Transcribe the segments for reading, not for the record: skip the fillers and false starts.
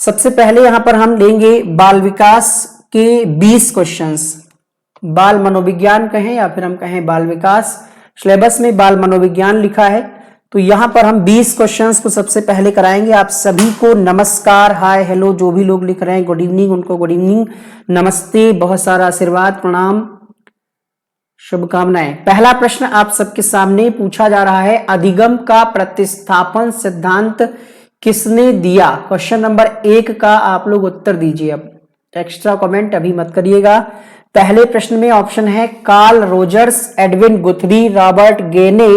सबसे पहले यहां पर हम लेंगे बाल विकास के 20 क्वेश्चंस। बाल मनोविज्ञान कहें या फिर हम कहें बाल विकास, सिलेबस में बाल मनोविज्ञान लिखा है, तो यहां पर हम 20 क्वेश्चंस को सबसे पहले कराएंगे। आप सभी को नमस्कार, हाय, हेलो, जो भी लोग लिख रहे हैं गुड इवनिंग, उनको गुड इवनिंग, नमस्ते, बहुत सारा आशीर्वाद, प्रणाम, शुभकामनाएं। पहला प्रश्न आप सबके सामने पूछा जा रहा है, अधिगम का प्रतिस्थापन सिद्धांत किसने दिया? क्वेश्चन नंबर 1 का आप लोग उत्तर दीजिए। अब एक्स्ट्रा कमेंट अभी मत करिएगा। पहले प्रश्न में ऑप्शन है कार्ल रोजर्स, एडविन गुथरी, रॉबर्ट गेने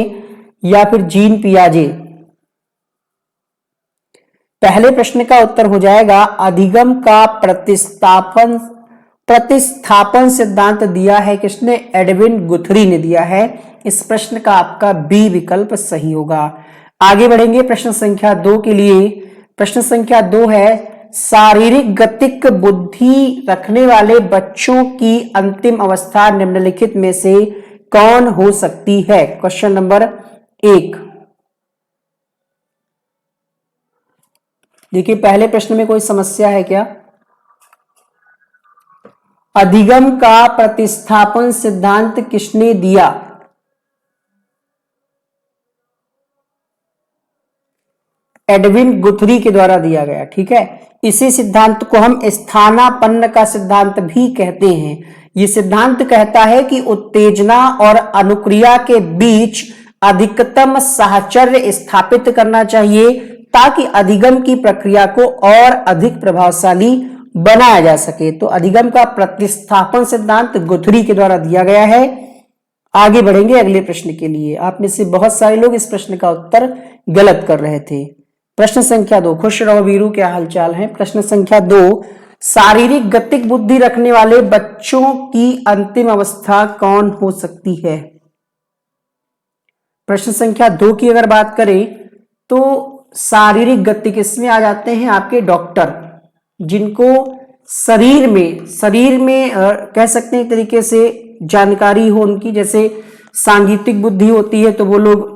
या फिर जीन पियाजे। पहले प्रश्न का उत्तर हो जाएगा अधिगम का प्रतिस्थापन सिद्धांत दिया है किसने? एडविन गुथरी ने दिया है। इस प्रश्न का आपका बी विकल्प सही होगा। आगे बढ़ेंगे प्रश्न संख्या 2 के लिए। प्रश्न संख्या 2 है शारीरिक गतिक बुद्धि रखने वाले बच्चों की अंतिम अवस्था निम्नलिखित में से कौन हो सकती है? Question number 1। देखिए पहले प्रश्न में कोई समस्या है क्या? अधिगम का प्रतिस्थापन सिद्धांत किसने दिया? एडविन गुथरी के द्वारा दिया गया। ठीक है, इसी सिद्धांत को हम स्थानापन्न का सिद्धांत भी कहते हैं। यह सिद्धांत कहता है कि उत्तेजना और अनुक्रिया के बीच अधिकतम साहचर्य स्थापित करना चाहिए ताकि अधिगम की प्रक्रिया को और अधिक प्रभावशाली बनाया जा सके। तो अधिगम का प्रतिस्थापन सिद्धांत गुथरी के द्वारा दिया गया है। आगे बढ़ेंगे अगले प्रश्न के लिए। आप में से बहुत सारे लोग इस प्रश्न का उत्तर गलत कर रहे थे। प्रश्न संख्या 2, खुश रहो वीरू, क्या हालचाल है? प्रश्न संख्या 2, शारीरिक गतिक बुद्धि रखने वाले बच्चों की अंतिम अवस्था कौन हो सकती है? प्रश्न संख्या 2 की अगर बात करें तो शारीरिक गतिक, इसमें आ जाते हैं आपके डॉक्टर, जिनको शरीर में कह सकते हैं एक तरीके से जानकारी हो उनकी, जैसे सांगीतिक बुद्धि होती है तो वो लोग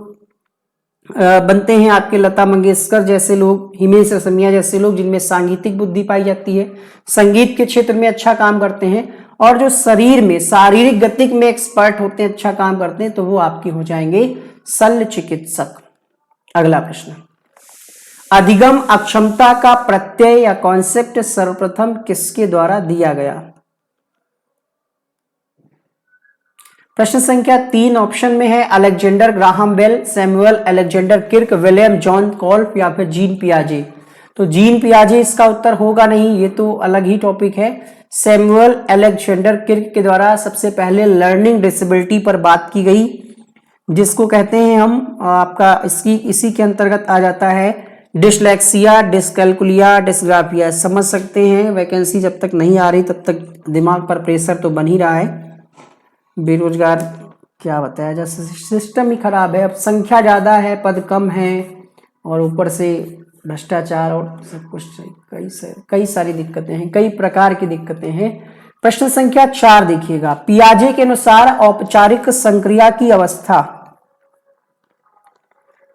बनते हैं आपके लता मंगेशकर जैसे लोग, हिमेश रेशमिया जैसे लोग, जिनमें सांगीतिक बुद्धि पाई जाती है, संगीत के क्षेत्र में अच्छा काम करते हैं। और जो शरीर में शारीरिक गतिक में एक्सपर्ट होते हैं, अच्छा काम करते हैं, तो वो आपके हो जाएंगे शल्य चिकित्सक। अगला प्रश्न, अधिगम अक्षमता का प्रत्यय या कॉन्सेप्ट सर्वप्रथम किसके द्वारा दिया गया? प्रश्न संख्या 3 ऑप्शन में है Alexander Graham Bell, Samuel Alexander Kirk, William John Kolff या फिर जीन पियाजे। तो जीन पियाजे इसका उत्तर होगा नहीं, ये तो अलग ही टॉपिक है। सैमुअल अलेक्जेंडर किर्क के द्वारा सबसे पहले लर्निंग डिसेबिलिटी पर बात की गई, जिसको कहते हैं हम आपका इसी के अंतर्गत आ जाता है डिसलेक्सिया, डिसकैलकुलिया, डिसग्राफिया। समझ सकते हैं, वैकेंसी जब तक नहीं आ रही तब तक दिमाग पर प्रेशर तो बन ही रहा है। बेरोजगार क्या बताया, जैसे सिस्टम ही खराब है। अब संख्या ज्यादा है, पद कम है, और ऊपर से भ्रष्टाचार और सब कुछ, कई सारी दिक्कतें हैं, कई प्रकार की दिक्कतें हैं। प्रश्न संख्या 4 देखिएगा, पियाजे के अनुसार औपचारिक संक्रिया की अवस्था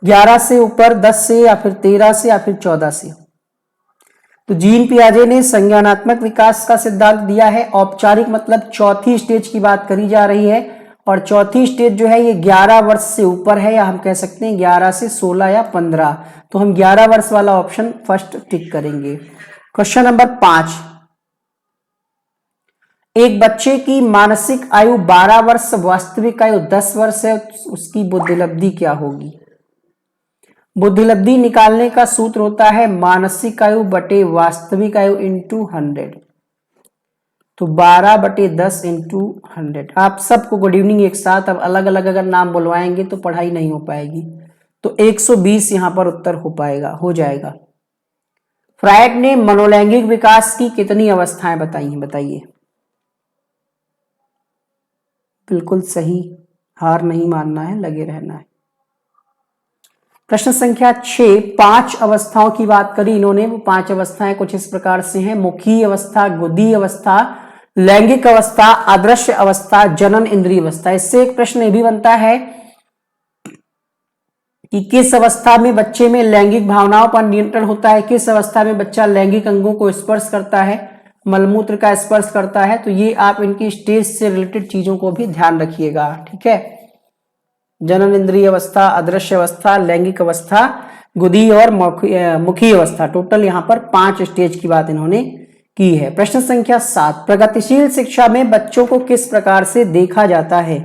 11 से ऊपर, 10 से या फिर 13 से या फिर 14 से। तो जीन पियाजे ने संज्ञानात्मक विकास का सिद्धांत दिया है। औपचारिक मतलब चौथी स्टेज की बात करी जा रही है, और चौथी स्टेज जो है ये 11 वर्ष से ऊपर है, या हम कह सकते हैं 11 से 16 या 15। तो हम 11 वर्ष वाला ऑप्शन फर्स्ट टिक करेंगे। क्वेश्चन नंबर 5, एक बच्चे की मानसिक आयु 12 वर्ष, वास्तविक आयु 10 वर्ष है, उसकी बुद्धिलब्धि क्या होगी? बुद्धिलब्धि निकालने का सूत्र होता है मानसिक आयु बटे वास्तविक आयु इंटू 100। तो 12/10 इंटू 100। आप सबको गुड इवनिंग एक साथ। अब अलग अलग अगर नाम बुलवाएंगे तो पढ़ाई नहीं हो पाएगी। तो 120 यहां पर उत्तर हो जाएगा। फ्रायड ने मनोलैंगिक विकास की कितनी अवस्थाएं बताइए? बिल्कुल सही, हार नहीं मानना है, लगे रहना है। प्रश्न संख्या 6, 5 अवस्थाओं की बात करी इन्होंने। वो 5 अवस्थाएं कुछ इस प्रकार से हैं, मुखी अवस्था, गुदी अवस्था, लैंगिक अवस्था, अदृश्य अवस्था, जनन इंद्रिय अवस्था। इससे एक प्रश्न ये भी बनता है कि किस अवस्था में बच्चे में लैंगिक भावनाओं पर नियंत्रण होता है, किस अवस्था में बच्चा लैंगिक अंगों को स्पर्श करता है, मलमूत्र का स्पर्श करता है। तो ये आप इनकी स्टेज से रिलेटेड चीजों को भी ध्यान रखिएगा, ठीक है। जनन इंद्रिय अवस्था, अदृश्य अवस्था, लैंगिक अवस्था, गुदी और मुखी अवस्था, टोटल यहाँ पर 5 स्टेज की बात इन्होंने की है। प्रश्न संख्या 7, प्रगतिशील शिक्षा में बच्चों को किस प्रकार से देखा जाता है?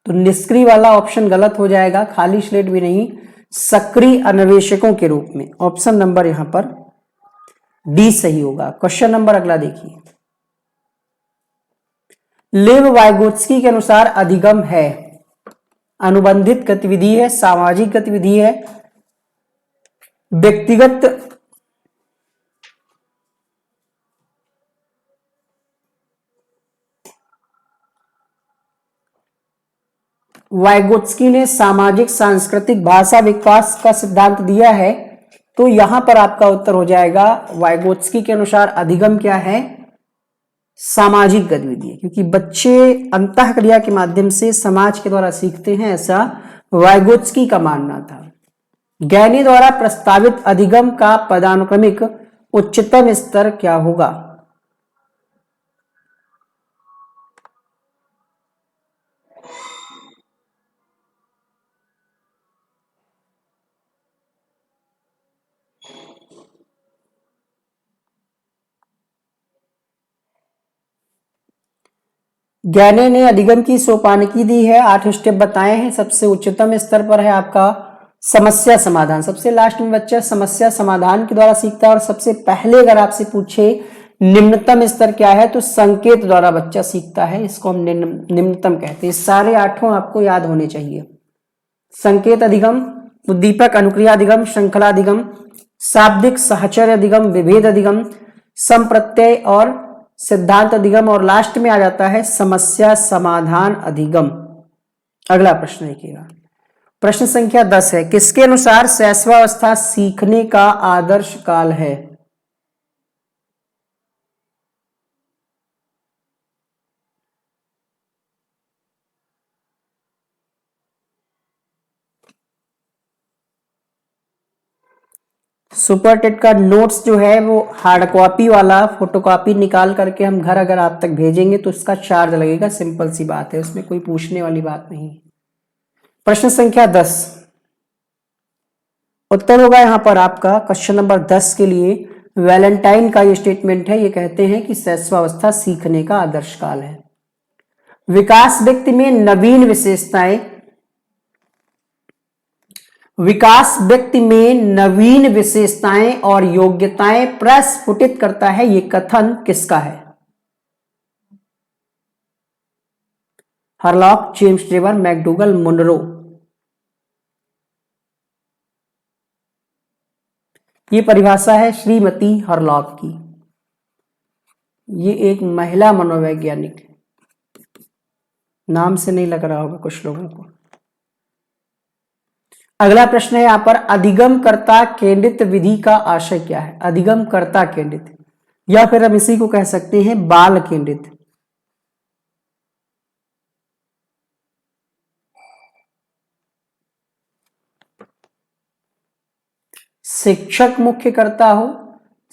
तो निष्क्रिय वाला ऑप्शन गलत हो जाएगा, खाली स्लेट भी नहीं, सक्रिय अन्वेषकों के रूप में। ऑप्शन नंबर यहां पर डी सही होगा। क्वेश्चन नंबर अगला देखिए, लेव वाइगोत्स्की के अनुसार अधिगम है अनुबंधित गतिविधि है, सामाजिक गतिविधि है, व्यक्तिगत वाइगोत्स्की ने सामाजिक सांस्कृतिक भाषा विकास का सिद्धांत दिया है। तो यहां पर आपका उत्तर हो जाएगा, वाइगोत्स्की के अनुसार अधिगम क्या है? सामाजिक गतिविधि है, क्योंकि बच्चे अंतःक्रिया के माध्यम से समाज के द्वारा सीखते हैं, ऐसा वाइगोत्स्की का मानना था। गैनी द्वारा प्रस्तावित अधिगम का पदानुक्रमिक उच्चतम स्तर क्या होगा? ज्ञाने ने अधिगम की सोपानिकी दी है, 8 स्टेप बताए हैं। सबसे उच्चतम स्तर पर है आपका समस्या समाधान, सबसे लास्ट में बच्चा समस्या समाधान के द्वारा सीखता है। और सबसे पहले अगर आपसे पूछे निम्नतम स्तर क्या है, तो संकेत द्वारा बच्चा सीखता है, इसको हम निम्नतम कहते हैं। सारे 8 आपको याद होने चाहिए। संकेत अधिगम, उद्दीपक अनुक्रिया अधिगम, श्रृंखला अधिगम, शाब्दिक साहचर्य अधिगम, विभेद अधिगम, संप्रत्यय और सिद्धांत अधिगम, और लास्ट में आ जाता है समस्या समाधान अधिगम। अगला प्रश्न देखिएगा, प्रश्न संख्या 10 है, किसके अनुसार शैशवावस्था सीखने का आदर्श काल है? सुपर टेट का नोट्स जो है वो हार्ड कॉपी वाला फोटोकॉपी निकाल करके हम घर अगर आप तक भेजेंगे तो उसका चार्ज लगेगा, सिंपल सी बात है, उसमें कोई पूछने वाली बात नहीं। प्रश्न संख्या 10, उत्तर होगा यहां पर आपका क्वेश्चन नंबर 10 के लिए वैलेंटाइन का ये स्टेटमेंट है। ये कहते हैं कि शैशवावस्था सीखने का आदर्श काल है। विकास व्यक्ति में नवीन विशेषताएं, विकास व्यक्ति में नवीन विशेषताएं और योग्यताएं प्रस्फुटित करता है, ये कथन किसका है? Hurlock, James Drever, McDougall, Munro. ये परिभाषा है श्रीमती हरलॉक की। ये एक महिला मनोवैज्ञानिक है, नाम से नहीं लग रहा होगा कुछ लोगों को। अगला प्रश्न है यहां पर, अधिगमकर्ता केंद्रित विधि का आशय क्या है? अधिगमकर्ता केंद्रित, या फिर हम इसी को कह सकते हैं बाल केंद्रित। शिक्षक मुख्यकर्ता हो,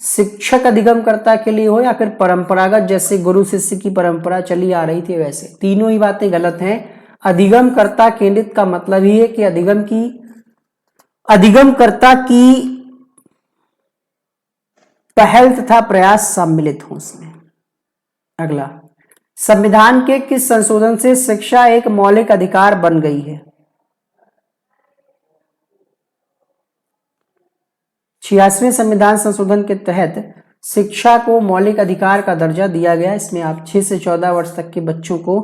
शिक्षक अधिगमकर्ता के लिए हो, या फिर परंपरागत जैसे गुरु शिष्य की परंपरा चली आ रही थी वैसे, तीनों ही बातें गलत हैं। अधिगमकर्ता केंद्रित का मतलब ही है कि अधिगमकर्ता की पहल तथा प्रयास सम्मिलित हो उसमें। अगला, संविधान के किस संशोधन से शिक्षा एक मौलिक अधिकार बन गई है? 86वें संविधान संशोधन के तहत शिक्षा को मौलिक अधिकार का दर्जा दिया गया। इसमें आप 6 से 14 वर्ष तक के बच्चों को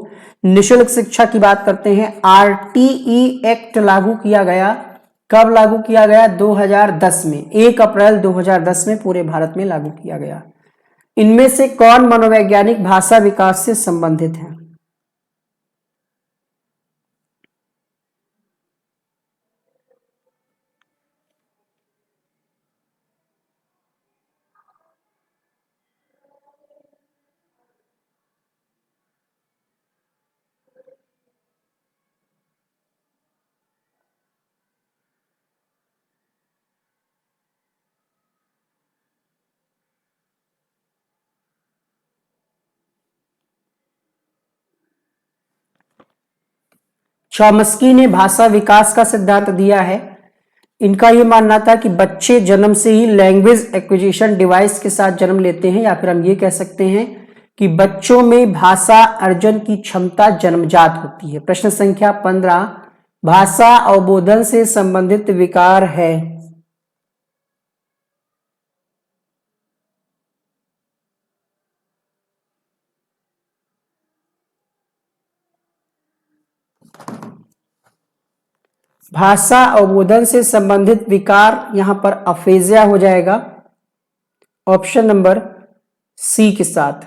निःशुल्क शिक्षा की बात करते हैं। आरटीई एक्ट लागू किया गया, कब लागू किया गया? 2010 में, 1 अप्रैल 2010 में पूरे भारत में लागू किया गया। इनमें से कौन मनोवैज्ञानिक भाषा विकास से संबंधित है? चॉम्स्की ने भाषा विकास का सिद्धांत दिया है। इनका यह मानना था कि बच्चे जन्म से ही लैंग्वेज एक्विजिशन डिवाइस के साथ जन्म लेते हैं, या फिर हम ये कह सकते हैं कि बच्चों में भाषा अर्जन की क्षमता जन्मजात होती है। प्रश्न संख्या 15, भाषा अवबोधन से संबंधित विकार है। भाषा अवबोधन से संबंधित विकार यहां पर अफेजिया हो जाएगा, ऑप्शन नंबर सी के साथ।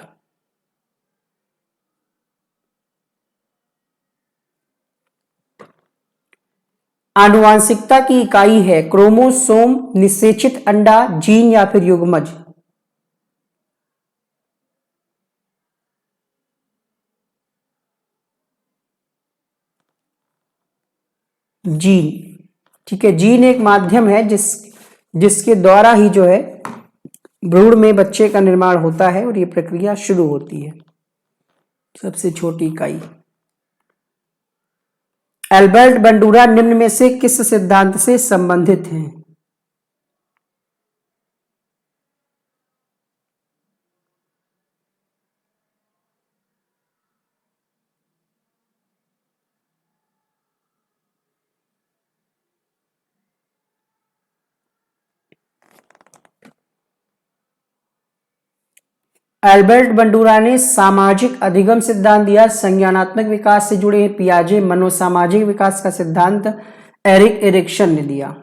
आनुवांशिकता की इकाई है क्रोमोसोम, निषेचित अंडा, जीन या फिर युग्मज। जीन, ठीक है। जीन एक माध्यम है जिसके द्वारा ही जो है भ्रूण में बच्चे का निर्माण होता है और ये प्रक्रिया शुरू होती है। सबसे छोटी इकाई। एल्बर्ट बंडूरा निम्न में से किस सिद्धांत से संबंधित हैं? एल्बर्ट बंडूरा ने सामाजिक अधिगम सिद्धांत दिया, संज्ञानात्मक विकास से जुड़े हैं पियाजे। मनोसामाजिक विकास का सिद्धांत एरिक एरिक्सन ने दिया।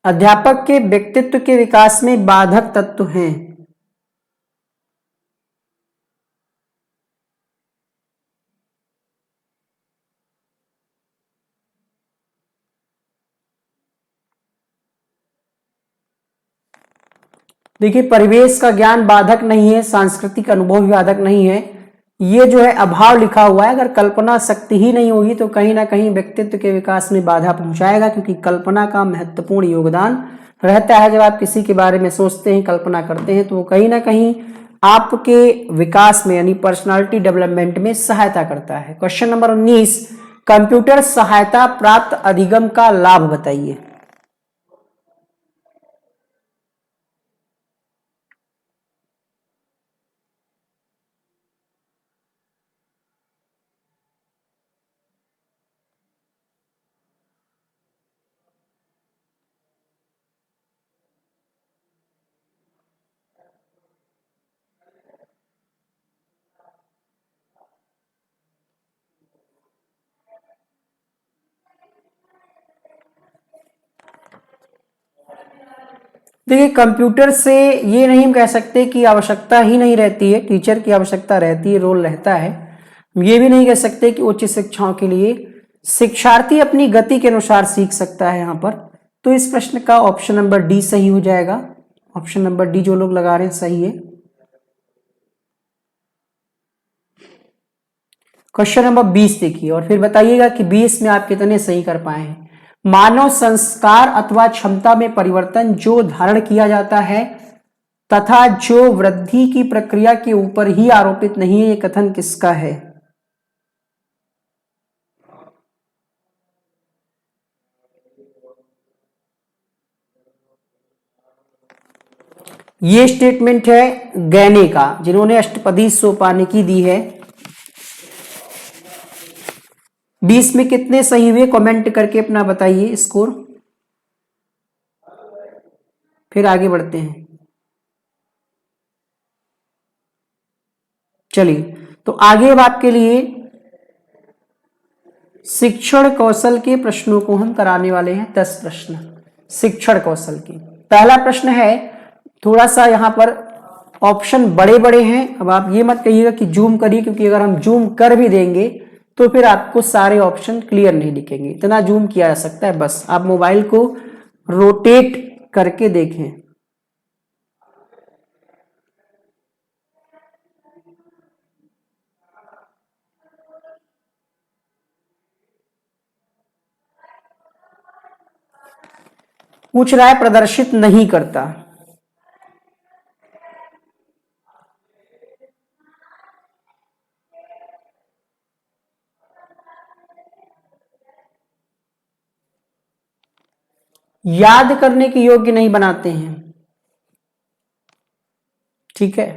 अध्यापक के व्यक्तित्व के विकास में बाधक तत्व हैं। देखिए, परिवेश का ज्ञान बाधक नहीं है, सांस्कृतिक अनुभव भी बाधक नहीं है। ये जो है अभाव लिखा हुआ है, अगर कल्पना शक्ति ही नहीं होगी तो कहीं ना कहीं व्यक्तित्व के विकास में बाधा पहुंचाएगा, क्योंकि कल्पना का महत्वपूर्ण योगदान रहता है। जब आप किसी के बारे में सोचते हैं, कल्पना करते हैं, तो वो कहीं ना कहीं आपके विकास में यानी पर्सनालिटी डेवलपमेंट में सहायता करता है। क्वेश्चन नंबर 19, कंप्यूटर सहायता प्राप्त अधिगम का लाभ बताइए। देखिए, कंप्यूटर से ये नहीं कह सकते कि आवश्यकता ही नहीं रहती है, टीचर की आवश्यकता रहती है, रोल रहता है। ये भी नहीं कह सकते कि उच्च शिक्षाओं के लिए शिक्षार्थी अपनी गति के अनुसार सीख सकता है यहां पर। तो इस प्रश्न का ऑप्शन नंबर डी सही हो जाएगा। ऑप्शन नंबर डी जो लोग लगा रहे हैं सही है। क्वेश्चन नंबर 20 देखिए और फिर बताइएगा कि 20 में आप कितने सही कर पाए हैं। मानव संस्कार अथवा क्षमता में परिवर्तन जो धारण किया जाता है तथा जो वृद्धि की प्रक्रिया के ऊपर ही आरोपित नहीं है, ये कथन किसका है? ये स्टेटमेंट है गैने का, जिन्होंने अष्टपदी सोपानिकी दी है। 20 में कितने सही हुए कमेंट करके अपना बताइए स्कोर, फिर आगे बढ़ते हैं। चलिए, तो आगे अब आपके लिए शिक्षण कौशल के प्रश्नों को हम कराने वाले हैं। 10 प्रश्न शिक्षण कौशल के। पहला प्रश्न है, थोड़ा सा यहां पर ऑप्शन बड़े बड़े हैं। अब आप ये मत कहिएगा कि जूम करिए, क्योंकि अगर हम जूम कर भी देंगे तो फिर आपको सारे ऑप्शन क्लियर नहीं दिखेंगे। इतना जूम किया जा सकता है, बस आप मोबाइल को रोटेट करके देखें। पूछ रहा है प्रदर्शित नहीं करता। याद करने के योग्य नहीं बनाते हैं। ठीक है,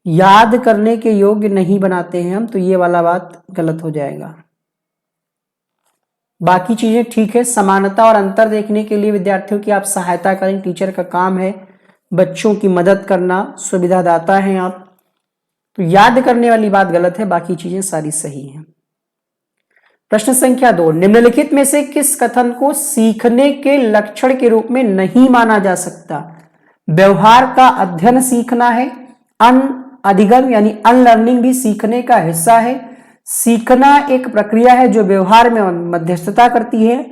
याद करने के योग्य नहीं बनाते हैं हम, तो ये वाला बात गलत हो जाएगा। बाकी चीजें ठीक है। समानता और अंतर देखने के लिए विद्यार्थियों की आप सहायता करें, टीचर का काम है बच्चों की मदद करना, सुविधादाता हैं आप। तो याद करने वाली बात गलत है, बाकी चीजें सारी सही हैं। प्रश्न संख्या 2, निम्नलिखित में से किस कथन को सीखने के लक्षण के रूप में नहीं माना जा सकता? व्यवहार का अध्ययन सीखना है, अधिगम यानी अनलर्निंग भी सीखने का हिस्सा है, सीखना एक प्रक्रिया है जो व्यवहार में मध्यस्थता करती है।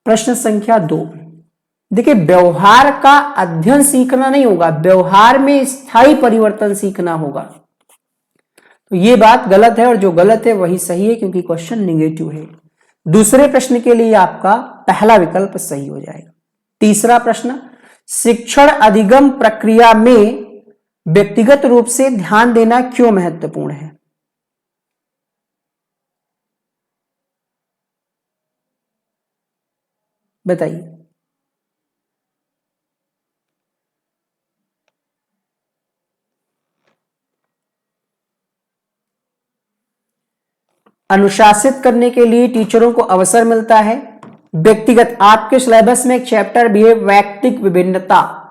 प्रश्न संख्या 2, देखिए व्यवहार का अध्ययन सीखना नहीं होगा, व्यवहार में स्थायी परिवर्तन सीखना होगा। तो ये बात गलत है और जो गलत है वही सही है, क्योंकि क्वेश्चन निगेटिव है। दूसरे प्रश्न के लिए आपका पहला विकल्प सही हो जाएगा। तीसरा प्रश्न, शिक्षण अधिगम प्रक्रिया में व्यक्तिगत रूप से ध्यान देना क्यों महत्वपूर्ण है? बताइए। अनुशासित करने के लिए टीचरों को अवसर मिलता है। व्यक्तिगत, आपके सिलेबस में एक चैप्टर भी है वैयक्तिक विभिन्नता।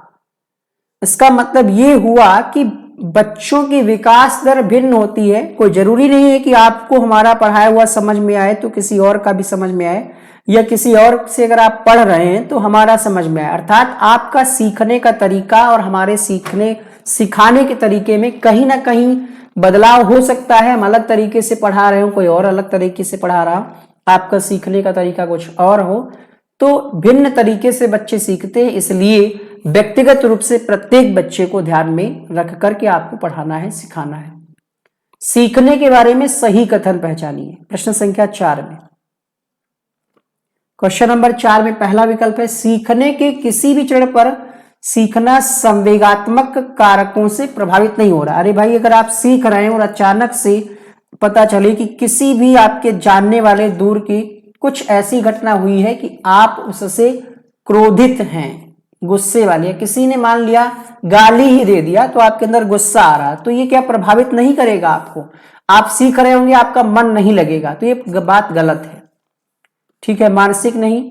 इसका मतलब ये हुआ कि बच्चों की विकास दर भिन्न होती है। कोई जरूरी नहीं है कि आपको हमारा पढ़ाया हुआ समझ में आए तो किसी और का भी समझ में आए, या किसी और से अगर आप पढ़ रहे हैं तो हमारा समझ में आए। अर्थात आपका सीखने का तरीका और हमारे सिखाने के तरीके में कहीं ना कहीं बदलाव हो सकता है। हम अलग तरीके से पढ़ा रहे हो, कोई और अलग तरीके से पढ़ा रहा हो, आपका सीखने का तरीका कुछ और हो, तो भिन्न तरीके से बच्चे सीखते हैं। इसलिए व्यक्तिगत रूप से प्रत्येक बच्चे को ध्यान में रख करके आपको पढ़ाना है, सिखाना है। सीखने के बारे में सही कथन पहचानिए। प्रश्न संख्या 4 में, क्वेश्चन नंबर 4 में पहला विकल्प है, सीखने के किसी भी चरण पर सीखना संवेगात्मक कारकों से प्रभावित नहीं हो रहा। अरे भाई, अगर आप सीख रहे हैं और अचानक से पता चले कि किसी भी आपके जानने वाले दूर की कुछ ऐसी घटना हुई है कि आप उससे क्रोधित हैं, गुस्से वाले, किसी ने मान लिया गाली ही दे दिया तो आपके अंदर गुस्सा आ रहा, तो ये क्या प्रभावित नहीं करेगा आपको? आप सीख रहे होंगे, आपका मन नहीं लगेगा, तो ये बात गलत है। ठीक है, मानसिक नहीं।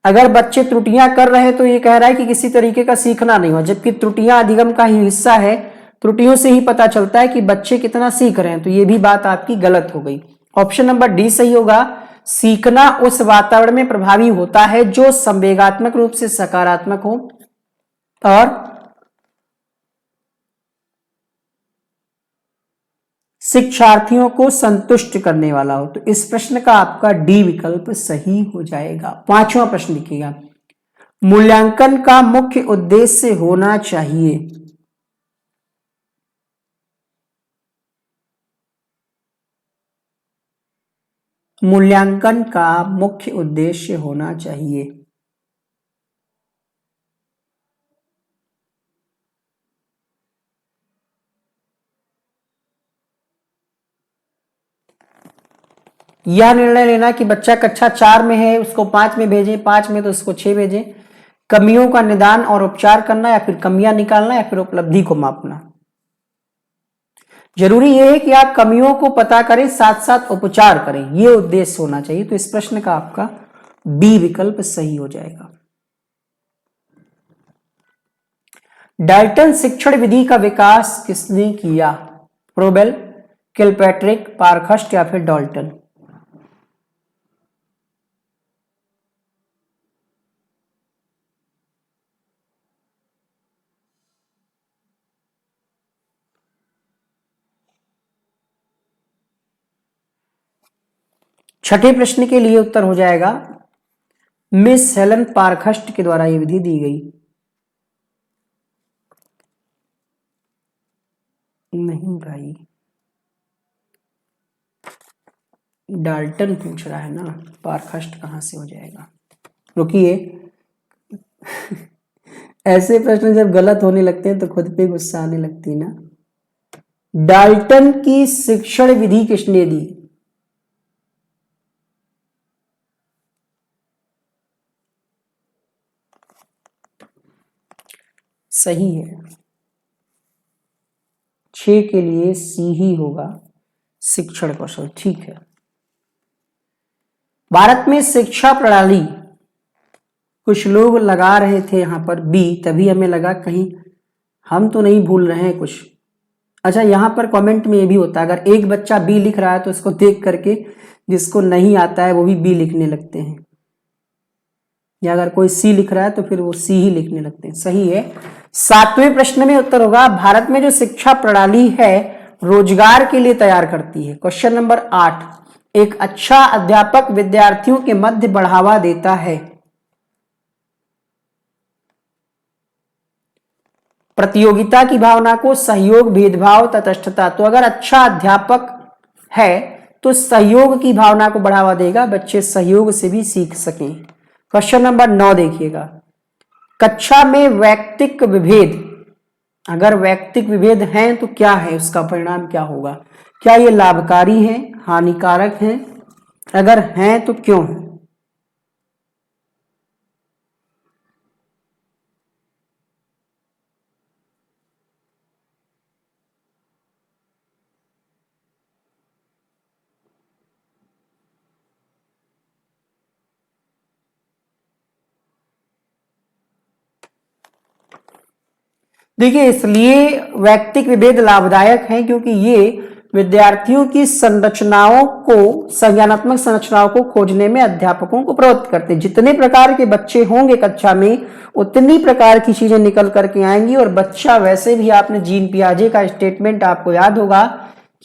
अगर बच्चे त्रुटियां कर रहे हैं तो ये कह रहा है कि किसी तरीके का सीखना नहीं हुआ, जबकि त्रुटियां अधिगम का ही हिस्सा है। त्रुटियों से ही पता चलता है कि बच्चे कितना सीख रहे हैं, तो ये भी बात आपकी गलत हो गई। ऑप्शन नंबर डी सही होगा। सीखना उस वातावरण में प्रभावी होता है जो संवेगात्मक रूप से सकारात्मक हो और शिक्षार्थियों को संतुष्ट करने वाला हो। तो इस प्रश्न का आपका डी विकल्प सही हो जाएगा। पांचवा प्रश्न लिखिएगा, मूल्यांकन का मुख्य उद्देश्य होना चाहिए। मूल्यांकन का मुख्य उद्देश्य होना चाहिए। यह निर्णय लेना कि बच्चा कक्षा 4 में है, उसको 5 में भेजें, 5 में तो उसको 6 भेजें। कमियों का निदान और उपचार करना, या फिर कमियां निकालना, या फिर उपलब्धि को मापना। जरूरी यह है कि आप कमियों को पता करें, साथ साथ उपचार करें, यह उद्देश्य होना चाहिए। तो इस प्रश्न का आपका बी विकल्प सही हो जाएगा। डाल्टन शिक्षण विधि का विकास किसने किया? प्रोबेल, किलपैट्रिक, पारखस्ट या फिर डाल्टन? छठे प्रश्न के लिए उत्तर हो जाएगा मिस हेलन पारखस्ट के द्वारा यह विधि दी गई। नहीं भाई, डाल्टन पूछ रहा है ना, पारखस्ट कहां से हो जाएगा? रुकिए ऐसे प्रश्न जब गलत होने लगते हैं तो खुद पे गुस्सा आने लगती है ना। डाल्टन की शिक्षण विधि किसने दी? सही है, 6 के लिए सी ही होगा, शिक्षण कौशल। ठीक है। भारत में शिक्षा प्रणाली, कुछ लोग लगा रहे थे यहां पर बी, तभी हमें लगा कहीं हम तो नहीं भूल रहे हैं कुछ। अच्छा, यहां पर कमेंट में ये भी होता है, अगर एक बच्चा बी लिख रहा है तो इसको देख करके जिसको नहीं आता है वो भी बी लिखने लगते हैं, या अगर कोई सी लिख रहा है तो फिर वो सी ही लिखने लगते हैं। सही है। 7वें प्रश्न में उत्तर होगा, भारत में जो शिक्षा प्रणाली है रोजगार के लिए तैयार करती है। क्वेश्चन नंबर 8, एक अच्छा अध्यापक विद्यार्थियों के मध्य बढ़ावा देता है। प्रतियोगिता की भावना को, सहयोग, भेदभाव, तटस्थता। तो अगर अच्छा अध्यापक है तो सहयोग की भावना को बढ़ावा देगा, बच्चे सहयोग से भी सीख सकें। क्वेश्चन नंबर 9 देखिएगा, कक्षा में वैयक्तिक विभेद, अगर वैयक्तिक विभेद हैं तो क्या है, उसका परिणाम क्या होगा? क्या ये लाभकारी है, हानिकारक है? अगर हैं तो क्यों है? देखिए, इसलिए वैयक्तिक विभेद लाभदायक है क्योंकि ये विद्यार्थियों की संरचनाओं को, संज्ञानात्मक संरचनाओं को खोजने में अध्यापकों को प्रवृत्त करते हैं। जितने प्रकार के बच्चे होंगे कक्षा में उतनी प्रकार की चीजें निकल करके आएंगी। और बच्चा, वैसे भी आपने जीन पियाजे का स्टेटमेंट आपको याद होगा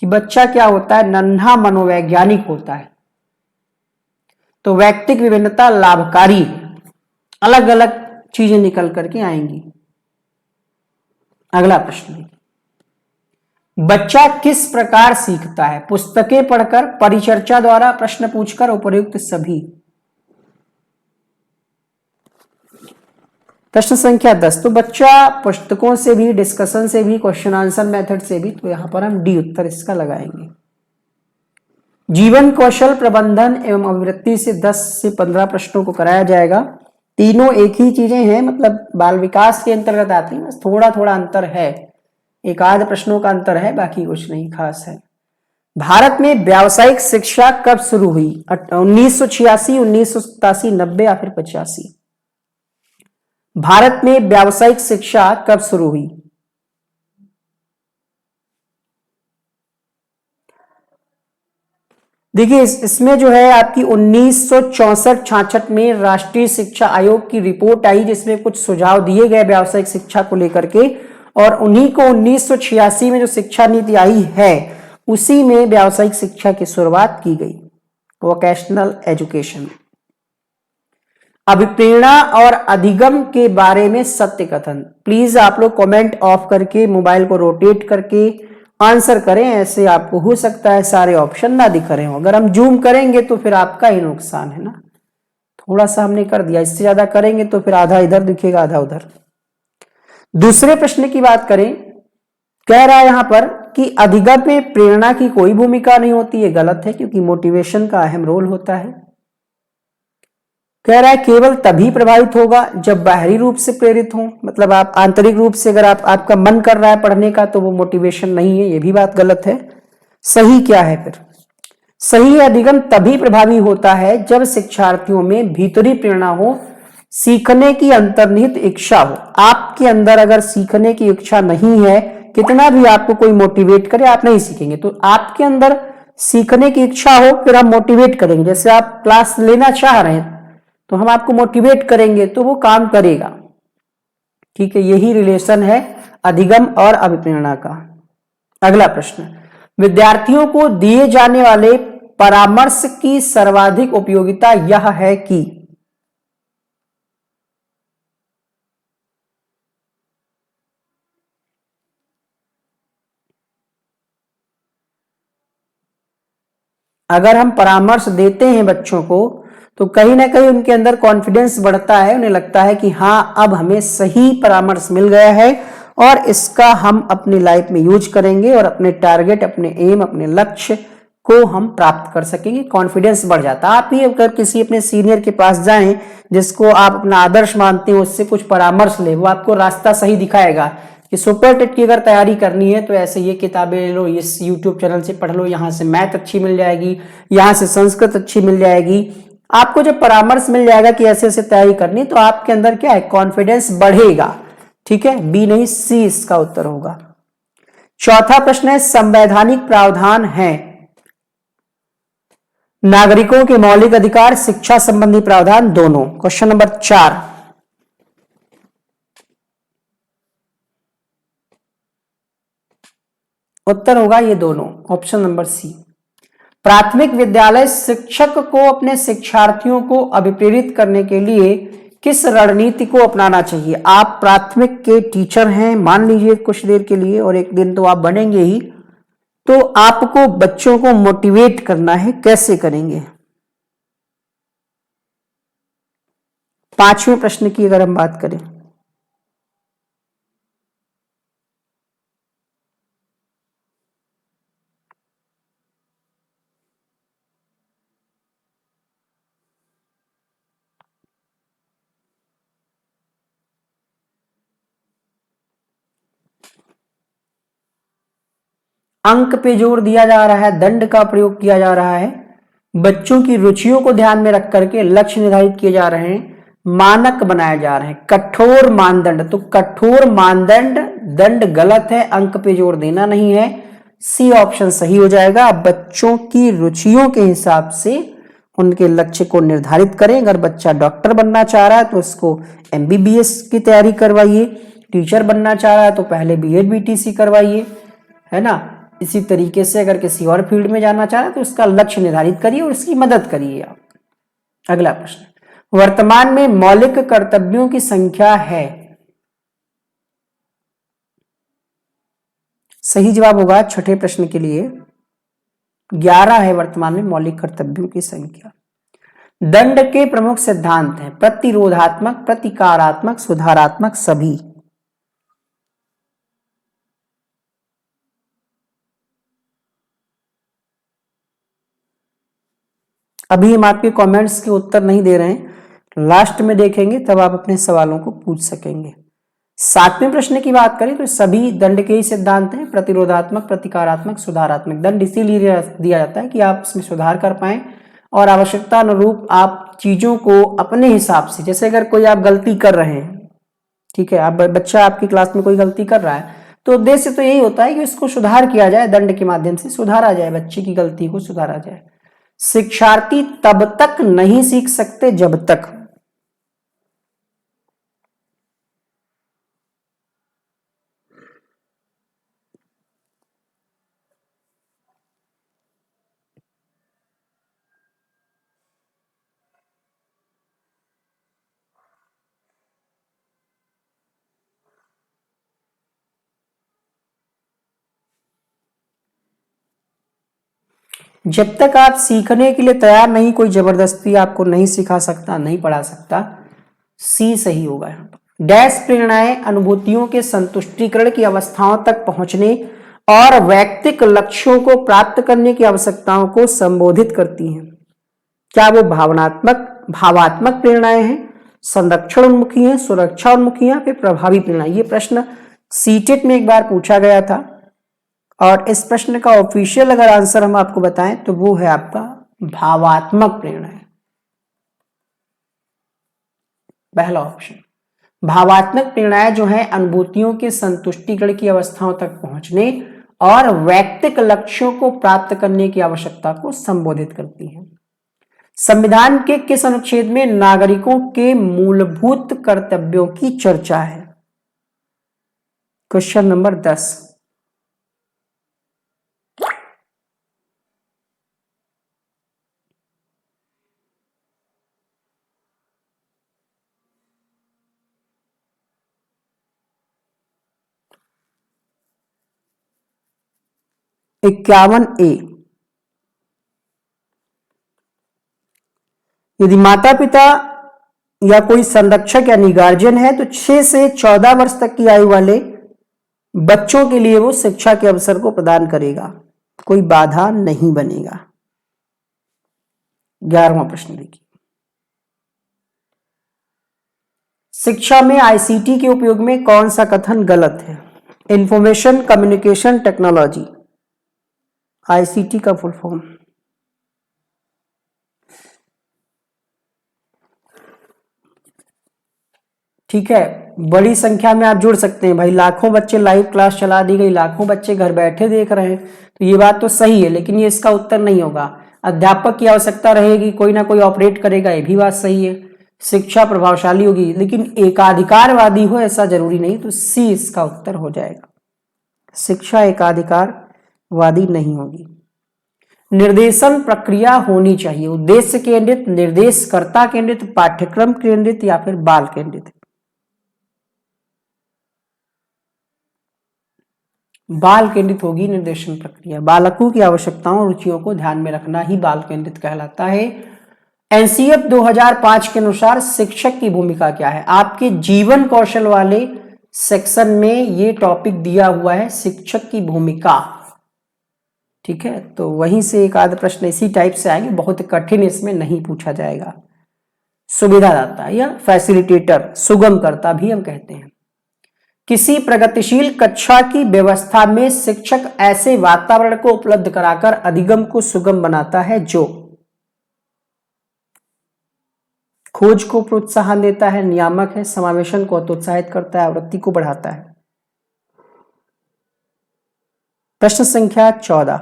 कि बच्चा क्या होता है, नन्हा मनोवैज्ञानिक होता है। तो वैयक्तिक विभिन्नता लाभकारी है, अलग अलग चीजें निकल करके आएंगी। अगला प्रश्न, बच्चा किस प्रकार सीखता है? पुस्तकें पढ़कर, परिचर्चा द्वारा, प्रश्न पूछकर, उपयुक्त सभी। प्रश्न संख्या 10, तो बच्चा पुस्तकों से भी, डिस्कशन से भी, क्वेश्चन आंसर मेथड से भी, तो यहां पर हम डी उत्तर इसका लगाएंगे। जीवन कौशल प्रबंधन एवं अभिवृत्ति से 10 से 15 प्रश्नों को कराया जाएगा। तीनों एक ही चीजें हैं, मतलब बाल विकास के अंतर्गत आती है, बस थोड़ा थोड़ा अंतर है, एक आध प्रश्नों का अंतर है, बाकी कुछ नहीं खास है। भारत में व्यावसायिक शिक्षा कब शुरू हुई? 1986, 1987, 90 या फिर 85? भारत में व्यावसायिक शिक्षा कब शुरू हुई? देखिए, इसमें जो है आपकी 1964-66 में राष्ट्रीय शिक्षा आयोग की रिपोर्ट आई, जिसमें कुछ सुझाव दिए गए व्यावसायिक शिक्षा को लेकर के, और उन्हीं को 1986 में जो शिक्षा नीति आई है उसी में व्यावसायिक शिक्षा की शुरुआत की गई, वोकेशनल एजुकेशन। अभिप्रेरणा और अधिगम के बारे में सत्य कथन। प्लीज आप लोग कमेंट ऑफ करके, मोबाइल को रोटेट करके आंसर करें, ऐसे आपको हो सकता है सारे ऑप्शन ना दिख रहे हो। अगर हम जूम करेंगे तो फिर आपका ही नुकसान है ना। थोड़ा सा हमने कर दिया, इससे ज्यादा करेंगे तो फिर आधा इधर दिखेगा आधा उधर। दूसरे प्रश्न की बात करें, कह रहा है यहां पर कि अधिगम में प्रेरणा की कोई भूमिका नहीं होती। है गलत है, क्योंकि मोटिवेशन का अहम रोल होता है। कह रहा है केवल तभी प्रभावित होगा जब बाहरी रूप से प्रेरित हो, मतलब आप आंतरिक रूप से, अगर आपका मन कर रहा है पढ़ने का तो वो मोटिवेशन नहीं है। ये भी बात गलत है। सही क्या है फिर? सही है, अधिगम तभी प्रभावी होता है जब शिक्षार्थियों में भीतरी प्रेरणा हो, सीखने की अंतर्निहित इच्छा हो। आपके अंदर अगर सीखने की इच्छा नहीं है, कितना भी आपको कोई मोटिवेट करे, आप नहीं सीखेंगे। तो आपके अंदर सीखने की इच्छा हो, फिर हम मोटिवेट करेंगे। जैसे आप क्लास लेना चाह रहे हैं तो हम आपको मोटिवेट करेंगे तो वो काम करेगा। ठीक है, यही रिलेशन है अधिगम और अभिप्रेरणा का। अगला प्रश्न, विद्यार्थियों को दिए जाने वाले परामर्श की सर्वाधिक उपयोगिता यह है कि। अगर हम परामर्श देते हैं बच्चों को तो कहीं ना कहीं उनके अंदर कॉन्फिडेंस बढ़ता है, उन्हें लगता है कि हाँ, अब हमें सही परामर्श मिल गया है और इसका हम अपनी लाइफ में यूज करेंगे और अपने टारगेट, अपने एम, अपने लक्ष्य को हम प्राप्त कर सकेंगे, कॉन्फिडेंस बढ़ जाता है। आप ही अगर किसी अपने सीनियर के पास जाएं जिसको आप अपना आदर्श मानते हो, उससे कुछ परामर्श ले, वो आपको रास्ता सही दिखाएगा कि सुपर टेट की अगर तैयारी करनी है तो ऐसे ये किताबें ले लो, इस यूट्यूब चैनल से पढ़ लो, यहाँ से मैथ अच्छी मिल जाएगी, यहाँ से संस्कृत अच्छी मिल जाएगी। आपको जब परामर्श मिल जाएगा कि ऐसे ऐसे तैयारी करनी, तो आपके अंदर क्या है, कॉन्फिडेंस बढ़ेगा। ठीक है, बी नहीं सी इसका उत्तर होगा। चौथा प्रश्न है, संवैधानिक प्रावधान है नागरिकों के मौलिक अधिकार, शिक्षा संबंधी प्रावधान, दोनों। क्वेश्चन नंबर 4, उत्तर होगा ये दोनों, ऑप्शन नंबर सी। प्राथमिक विद्यालय शिक्षक को अपने शिक्षार्थियों को अभिप्रेरित करने के लिए किस रणनीति को अपनाना चाहिए? आप प्राथमिक के टीचर हैं मान लीजिए कुछ देर के लिए, और एक दिन तो आप बनेंगे ही, तो आपको बच्चों को मोटिवेट करना है, कैसे करेंगे? पांचवें प्रश्न की अगर हम बात करें, अंक पे जोर दिया जा रहा है, दंड का प्रयोग किया जा रहा है, बच्चों की रुचियों को ध्यान में रख करके लक्ष्य निर्धारित किए जा रहे हैं, मानक बनाए जा रहे हैं, कठोर मानदंड। तो कठोर मानदंड दंड गलत है, अंक पे जोर देना नहीं है, सी ऑप्शन सही हो जाएगा। बच्चों की रुचियों के हिसाब से उनके लक्ष्य को निर्धारित करें। अगर बच्चा डॉक्टर बनना चाह रहा है तो उसको एमबीबीएस की तैयारी करवाइए, टीचर बनना चाह रहा है तो पहले बीएड बीटीसी करवाइए, है ना। इसी तरीके से अगर किसी और फील्ड में जाना चाह रहा है तो उसका लक्ष्य निर्धारित करिए और उसकी मदद करिए आप। अगला प्रश्न, वर्तमान में मौलिक कर्तव्यों की संख्या है? सही जवाब होगा छठे प्रश्न के लिए 11 है वर्तमान में मौलिक कर्तव्यों की संख्या। दंड के प्रमुख सिद्धांत हैं प्रतिरोधात्मक, प्रतिकारात्मक, सुधारात्मक, सभी। अभी हम आपके कमेंट्स के उत्तर नहीं दे रहे हैं, लास्ट में देखेंगे तब आप अपने सवालों को पूछ सकेंगे। सातवें प्रश्न की बात करें तो सभी दंड के ही सिद्धांत हैं, प्रतिरोधात्मक, प्रतिकारात्मक, सुधारात्मक। दंड इसीलिए दिया जाता है कि आप इसमें सुधार कर पाएं और आवश्यकता अनुरूप आप चीजों को अपने हिसाब से, जैसे अगर कोई आप गलती कर रहे हैं, ठीक है, आप बच्चा आपकी क्लास में कोई गलती कर रहा है तो उद्देश्य तो यही होता है कि उसको सुधार किया जाए, दंड के माध्यम से सुधारा जाए, बच्चे की गलती को सुधारा जाए। शिक्षार्थी तब तक नहीं सीख सकते जब तक जब तक आप सीखने के लिए तैयार नहीं, कोई जबरदस्ती आपको नहीं सिखा सकता, नहीं पढ़ा सकता। सी सही होगा यहाँ पर। डैश प्रेरणाएं अनुभूतियों के संतुष्टिकरण की अवस्थाओं तक पहुंचने और वैयक्तिक लक्ष्यों को प्राप्त करने की आवश्यकताओं को संबोधित करती हैं। क्या वो भावात्मक प्रेरणाएं हैं, संरक्षण उन्मुखी हैं, सुरक्षा उन्मुखी हैं, फिर प्रभावी प्रेरणाएं? ये प्रश्न सीटेट में एक बार पूछा गया था और इस प्रश्न का ऑफिशियल अगर आंसर हम आपको बताएं तो वो है आपका भावात्मक प्रेरणाएं, पहला ऑप्शन। भावात्मक प्रेरणाएं जो है अनुभूतियों के संतुष्टिकरण की अवस्थाओं तक पहुंचने और वैयक्तिक लक्ष्यों को प्राप्त करने की आवश्यकता को संबोधित करती हैं। संविधान के किस अनुच्छेद में नागरिकों के मूलभूत कर्तव्यों की चर्चा है? Question number 10। ए, यदि माता पिता या कोई संरक्षक यानी गार्जियन है तो 6 से 14 वर्ष तक की आयु वाले बच्चों के लिए वो शिक्षा के अवसर को प्रदान करेगा। कोई बाधा नहीं बनेगा। 11वां प्रश्न देखिए, शिक्षा में आईसीटी के उपयोग में कौन सा कथन गलत है? इंफॉर्मेशन कम्युनिकेशन टेक्नोलॉजी, आईसीटी का फुल फॉर्म। ठीक है, बड़ी संख्या में आप जुड़ सकते हैं भाई, लाखों बच्चे लाइव क्लास चला दी गई, लाखों बच्चे घर बैठे देख रहे हैं, तो ये बात तो सही है, लेकिन ये इसका उत्तर नहीं होगा। अध्यापक की आवश्यकता रहेगी, कोई ना कोई ऑपरेट करेगा, ये भी बात सही है। शिक्षा प्रभावशाली होगी, लेकिन एकाधिकारवादी हो ऐसा जरूरी नहीं, तो सी इसका उत्तर हो जाएगा। शिक्षा एकाधिकारवादी नहीं होगी। निर्देशन प्रक्रिया होनी चाहिए, उद्देश्य केंद्रित, निर्देशकर्ता केंद्रित, पाठ्यक्रम केंद्रित या फिर बाल केंद्रित। बाल केंद्रित होगी निर्देशन प्रक्रिया। बालकों की आवश्यकताओं रुचियों को ध्यान में रखना ही बाल केंद्रित कहलाता है। एनसीएफ 2005 के अनुसार शिक्षक की भूमिका क्या है? आपके जीवन कौशल वाले सेक्शन में ये टॉपिक दिया हुआ है, शिक्षक की भूमिका। ठीक है, तो वहीं से एक आध प्रश्न इसी टाइप से आएंगे, बहुत कठिन इसमें नहीं पूछा जाएगा। सुविधादाता या फैसिलिटेटर, सुगमकर्ता भी हम कहते हैं। किसी प्रगतिशील कक्षा की व्यवस्था में शिक्षक ऐसे वातावरण को उपलब्ध कराकर अधिगम को सुगम बनाता है जो खोज को प्रोत्साहन देता है, नियामक है, समावेशन को प्रोत्साहित करता है, आवृत्ति को बढ़ाता है। प्रश्न संख्या 14,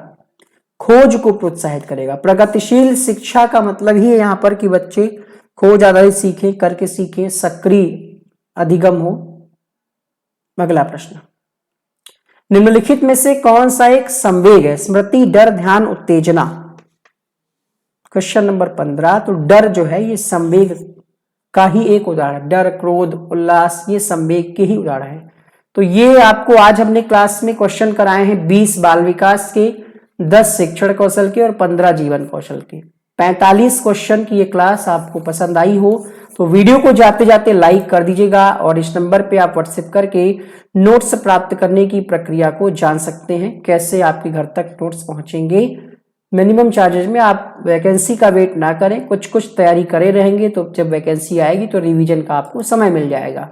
खोज को प्रोत्साहित करेगा। प्रगतिशील शिक्षा का मतलब ही है यहां पर कि बच्चे खोज आधारित सीखे, करके सीखे, सक्रिय अधिगम हो। अगला प्रश्न, निम्नलिखित में से कौन सा एक संवेग है? स्मृति, डर, ध्यान, उत्तेजना। क्वेश्चन नंबर 15, तो डर जो है ये संवेग का ही एक उदाहरण। डर, क्रोध, उल्लास, ये संवेग के ही उदाहरण है। तो ये आपको आज हमने क्लास में क्वेश्चन कराए हैं 20 बाल विकास के, 10 शिक्षण कौशल के और 15 जीवन कौशल के। 45 क्वेश्चन की ये क्लास आपको पसंद आई हो तो वीडियो को जाते जाते लाइक कर दीजिएगा, और इस नंबर पे आप व्हाट्सएप करके नोट्स प्राप्त करने की प्रक्रिया को जान सकते हैं, कैसे आपके घर तक नोट्स पहुंचेंगे। मिनिमम चार्जेस में आप वैकेंसी का वेट ना करें, कुछ कुछ तैयारी करे रहेंगे तो जब वैकेंसी आएगी तो रिवीजन का आपको समय मिल जाएगा।